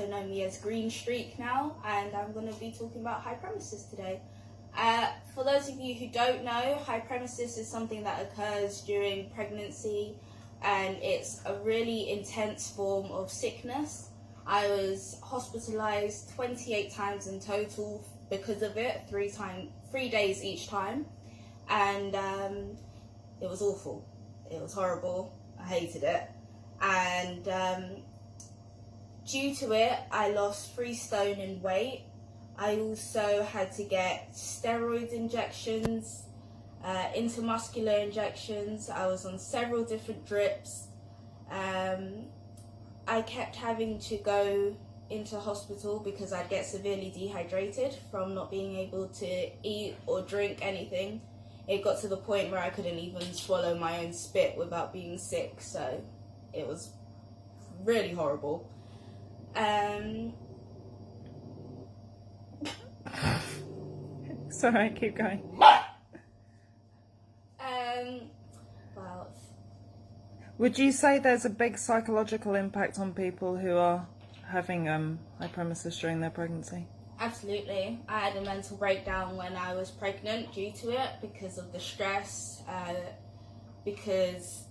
also know me as Green Streak now, and I'm going to be talking about hyperemesis today. For those of you who don't know, hyperemesis is something that occurs during pregnancy, and it's a really intense form of sickness. I was hospitalized 28 times in total because of it, 3 days each time, and it was awful. It was horrible. I hated it, and due to it, I lost 3 stone in weight. I also had to get steroid injections, intramuscular injections. I was on several different drips. I kept having to go into hospital because I'd get severely dehydrated from not being able to eat or drink anything. It got to the point where I couldn't even swallow my own spit without being sick, so it was really horrible. Sorry, keep going. Well, Would you say there's a big psychological impact on people who are having hyperemesis during their pregnancy? absolutely. I had a mental breakdown when I was pregnant due to it because of the stress, because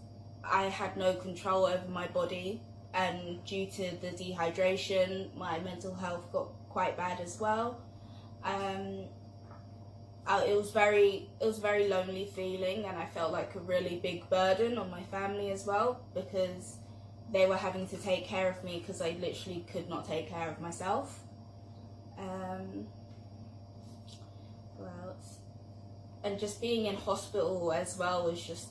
I had no control over my body, and due to the dehydration, my mental health got quite bad as well. It was very lonely feeling, and I felt like a really big burden on my family as well, because they were having to take care of me because I literally could not take care of myself. And just being in hospital as well was just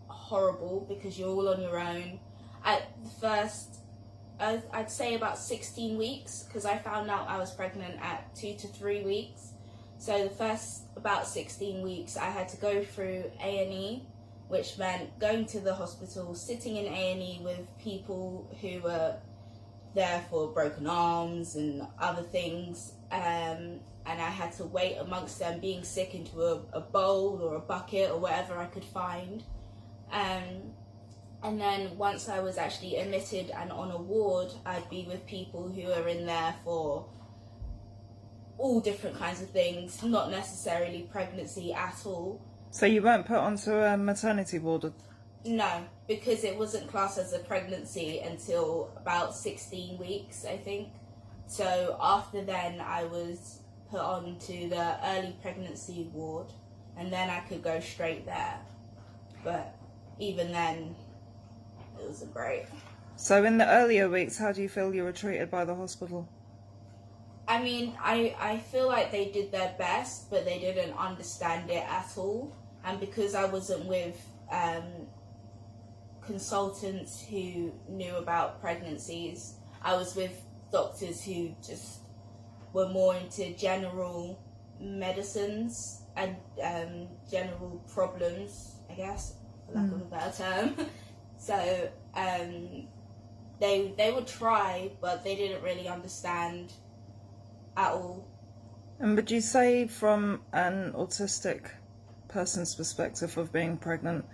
horrible because you're all on your own. At first, I'd say about 16 weeks, because I found out I was pregnant at 2 to 3 weeks. So the first about 16 weeks I had to go through A&E, which meant going to the hospital, sitting in A&E with people who were there for broken arms and other things, and I had to wait amongst them, being sick, into a bowl or a bucket or whatever I could find. And then once I was actually admitted and on a ward, I'd be with people who are in there for all different kinds of things, not necessarily pregnancy at all. So you weren't put onto a maternity ward? No, because it wasn't classed as a pregnancy until about 16 weeks, I think. So after then, I was put onto the early pregnancy ward, and then I could go straight there. But even then, it wasn't great. So in the earlier weeks, how do you feel you were treated by the hospital? I mean, I feel like they did their best, but they didn't understand it at all. And because I wasn't with consultants who knew about pregnancies, I was with doctors who just were more into general medicines and general problems, I guess, for lack of a better term. So they would try, but they didn't really understand at all. And would you say, from an autistic person's perspective of being pregnant,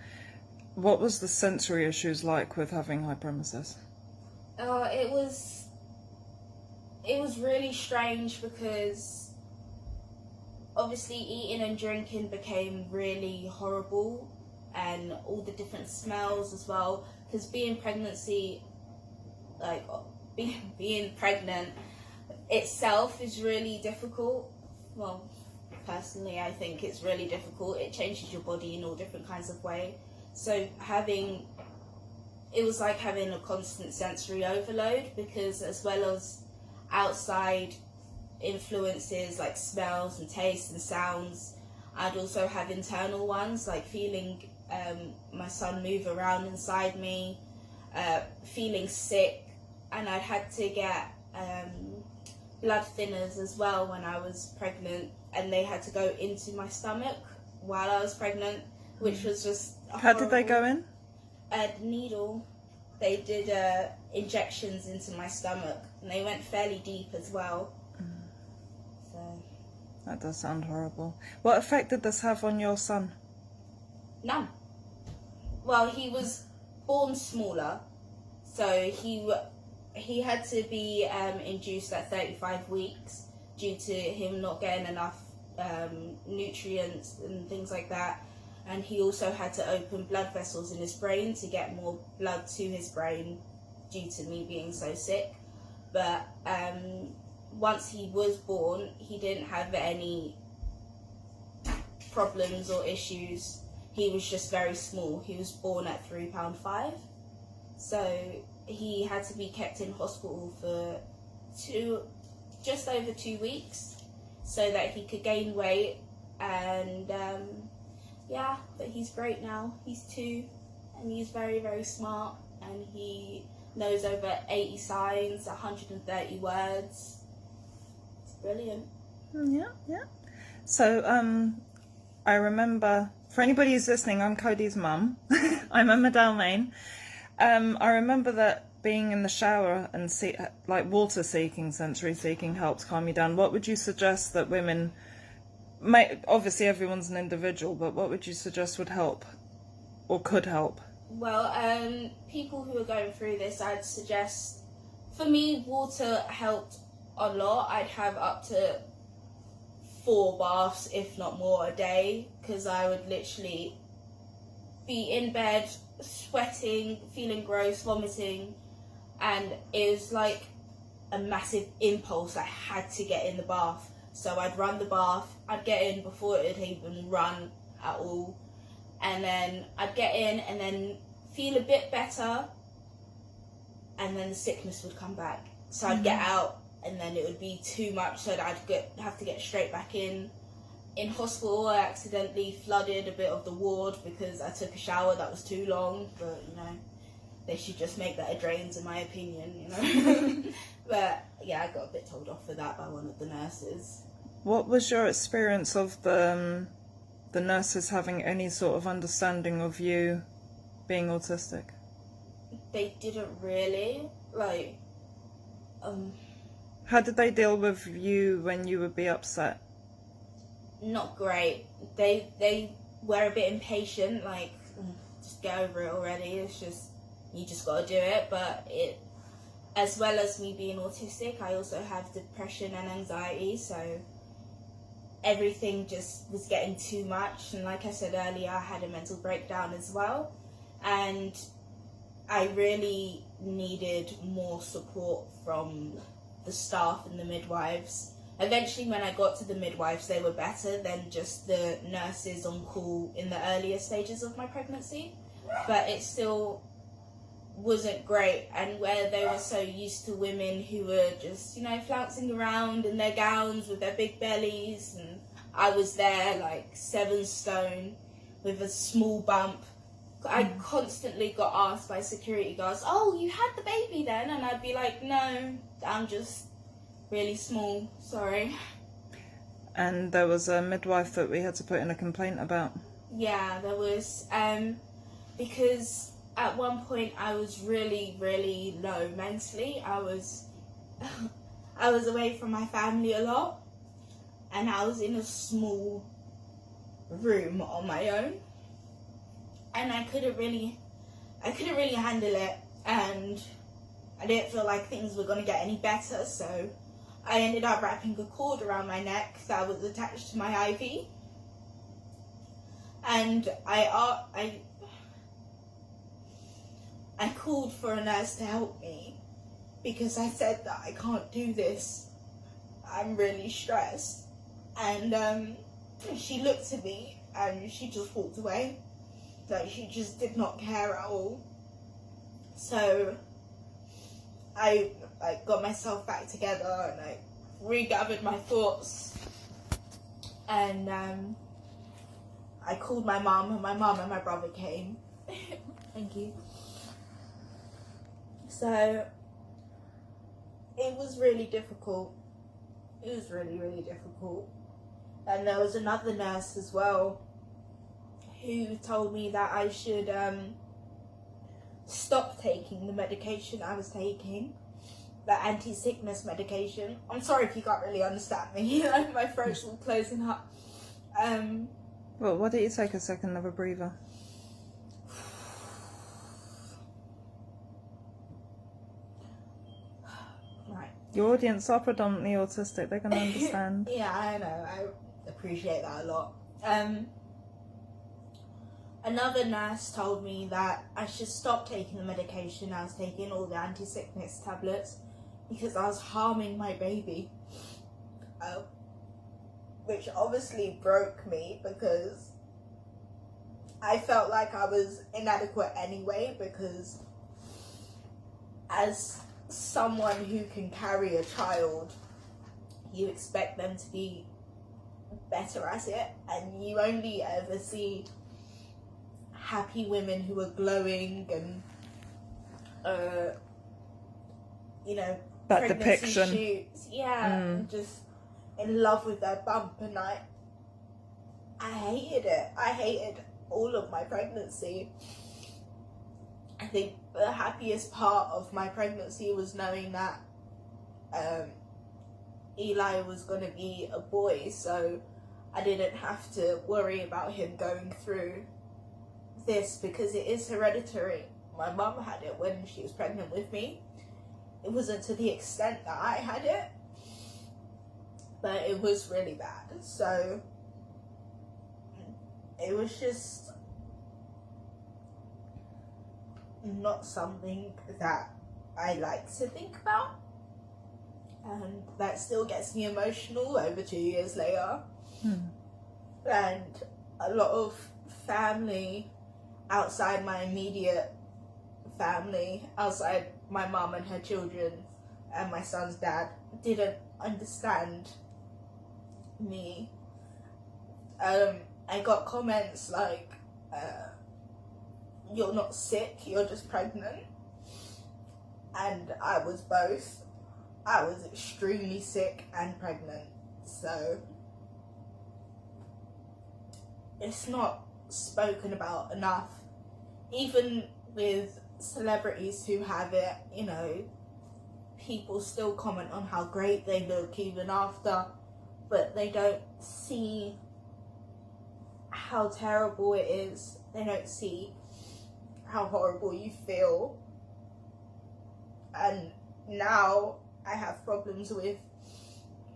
what was the sensory issues like with having hyperemesis? It was really strange because obviously eating and drinking became really horrible, and all the different smells as well, because being pregnant itself is really difficult. Well, personally, I think it's really difficult. It changes your body in all different kinds of ways. So it was like having a constant sensory overload, because as well as outside influences like smells and tastes and sounds, I'd also have internal ones, like feeling my son move around inside me, feeling sick, and I'd had to get blood thinners as well when I was pregnant, and they had to go into my stomach while I was pregnant, which was just horrible. How did they go in? A needle. They did injections into my stomach, and they went fairly deep as well. So that does sound horrible. What effect did this have on your son? None. Well, he was born smaller, so he had to be induced at 35 weeks due to him not getting enough nutrients and things like that. And he also had to open blood vessels in his brain to get more blood to his brain due to me being so sick. But once he was born, he didn't have any problems or issues. He was just very small. He was born at £3.5. So he had to be kept in hospital for just over 2 weeks so that he could gain weight. And yeah, but he's great now. He's 2 and he's very, very smart, and he knows over 80 signs, 130 words. It's brilliant. Yeah. So I remember, for anybody who's listening, I'm Cody's mum. I'm Emma Dalmain. I remember that being in the shower and like water seeking, sensory seeking helps calm you down. What would you suggest that women obviously everyone's an individual, but what would you suggest would help or could help? Well, people who are going through this, I'd suggest, for me, water helped a lot. I'd have up to 4 baths, if not more, a day, because I would literally be in bed, sweating, feeling gross, vomiting, and it was like a massive impulse. I had to get in the bath. So I'd run the bath, I'd get in before it had even run at all, and then I'd get in and then feel a bit better, and then the sickness would come back. So I'd get out, and then it would be too much, so that I'd have to get straight back in. In hospital, I accidentally flooded a bit of the ward because I took a shower that was too long, but they should just make better drains in my opinion, But yeah, I got a bit told off for that by one of the nurses. What was your experience of the nurses having any sort of understanding of you being autistic? They didn't really, How did they deal with you when you would be upset? Not great. They were a bit impatient, just get over it already, it's just, you just gotta do it. But as well as me being autistic, I also have depression and anxiety, so everything just was getting too much. And like I said earlier, I had a mental breakdown as well, and I really needed more support from the staff and the midwives. Eventually, when I got to the midwives, they were better than just the nurses on call in the earlier stages of my pregnancy, but it still wasn't great. And where they were so used to women who were just, flouncing around in their gowns with their big bellies, and I was there like 7 stone with a small bump. I constantly got asked by security guards, "Oh, you had the baby then?" And I'd be like, "No, I'm just really small, sorry." And there was a midwife that we had to put in a complaint about. Yeah, there was, because at one point I was really, really low mentally. I was away from my family a lot, and I was in a small room on my own, and I couldn't really handle it, and I didn't feel like things were going to get any better, so I ended up wrapping a cord around my neck that was attached to my IV, and I called for a nurse to help me because I said that I can't do this, I'm really stressed, and she looked at me and she just walked away. Like, she just did not care at all. So I got myself back together and I regathered my thoughts, and I called my mum, and my mum and my brother came. Thank you. So it was really difficult. It was really, really difficult. And there was another nurse as well who told me that I should stop taking the medication I was taking, the anti-sickness medication. I'm sorry if you can't really understand me, my throat's all closing up. Well, why don't you take a second of a breather? Your audience are predominantly autistic. They're going to understand. Yeah, I know. I appreciate that a lot. Another nurse told me that I should stop taking the medication. I was taking all the anti-sickness tablets because I was harming my baby. Which obviously broke me because I felt like I was inadequate anyway, because as someone who can carry a child, you expect them to be better at it, and you only ever see happy women who are glowing and that pregnancy depiction shoots, and just in love with their bump. And I hated it. I hated all of my pregnancy. I think the happiest part of my pregnancy was knowing that Eli was going to be a boy, so I didn't have to worry about him going through this, because it is hereditary. My mum had it when she was pregnant with me. It wasn't to the extent that I had it, but it was really bad. So it was just not something that I like to think about, and that still gets me emotional over 2 years later. And a lot of family outside my immediate family, outside my mum and her children and my son's dad, didn't understand me. I got comments like, you're not sick, you're just pregnant. And I was both. I was extremely sick and pregnant. So it's not spoken about enough. Even with celebrities who have it, people still comment on how great they look even after, but they don't see how terrible it is. They don't see how horrible you feel. And now I have problems with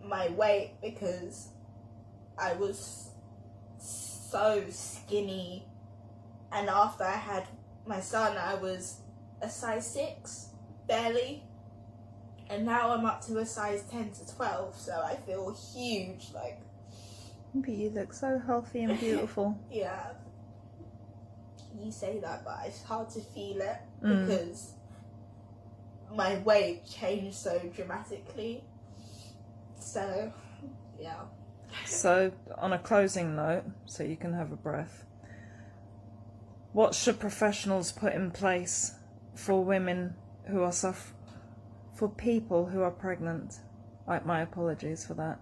my weight because I was so skinny, and after I had my son I was a size 6 barely, and now I'm up to a size 10 to 12, so I feel huge. But you look so healthy and beautiful. Yeah, you say that, but it's hard to feel it because my weight changed so dramatically. So yeah. So on a closing note, so you can have a breath, what should professionals put in place for women who are for people who are pregnant? My apologies for that.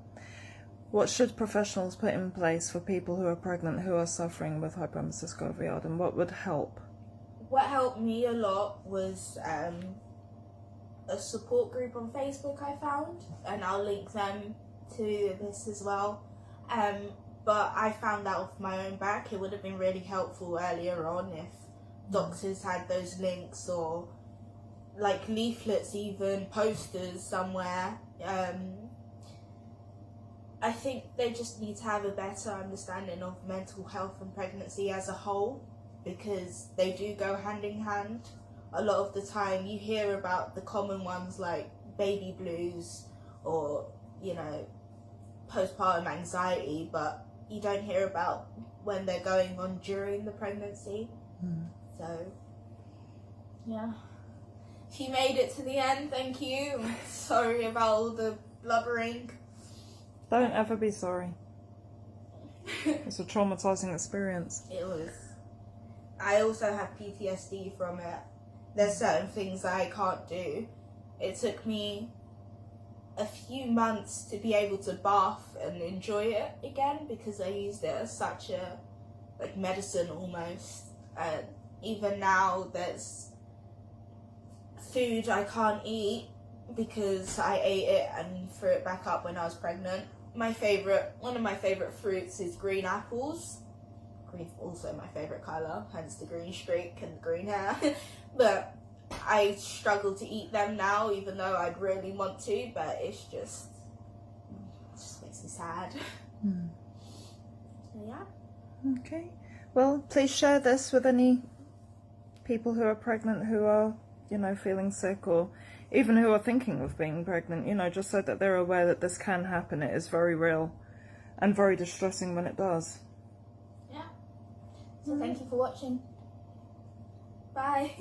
What should professionals put in place for people who are pregnant who are suffering with Hyperemesis gravidarum? What would help? What helped me a lot was a support group on Facebook I found, and I'll link them to this as well. But I found out off my own back. It would have been really helpful earlier on if doctors had those links, or like leaflets, even posters somewhere. I think they just need to have a better understanding of mental health and pregnancy as a whole, because they do go hand in hand. A lot of the time you hear about the common ones like baby blues or, postpartum anxiety, but you don't hear about when they're going on during the pregnancy. So, yeah. If you made it to the end, thank you. I'm sorry about all the blubbering. Don't ever be sorry. It's a traumatizing experience. It was. I also have PTSD from it. There's certain things that I can't do. It took me a few months to be able to bath and enjoy it again, because I used it as such a medicine almost. And even now there's food I can't eat because I ate it and threw it back up when I was pregnant. One of my favourite fruits is green apples. Green's also my favourite colour, hence the green streak and the green hair. But I struggle to eat them now, even though I'd really want to, but it just makes me sad. So yeah. Okay. Well, please share this with any people who are pregnant who are, you know, feeling sick, or even who are thinking of being pregnant, you know, just so that they're aware that this can happen. It is very real and very distressing when it does. Yeah. So thank you for watching. Bye.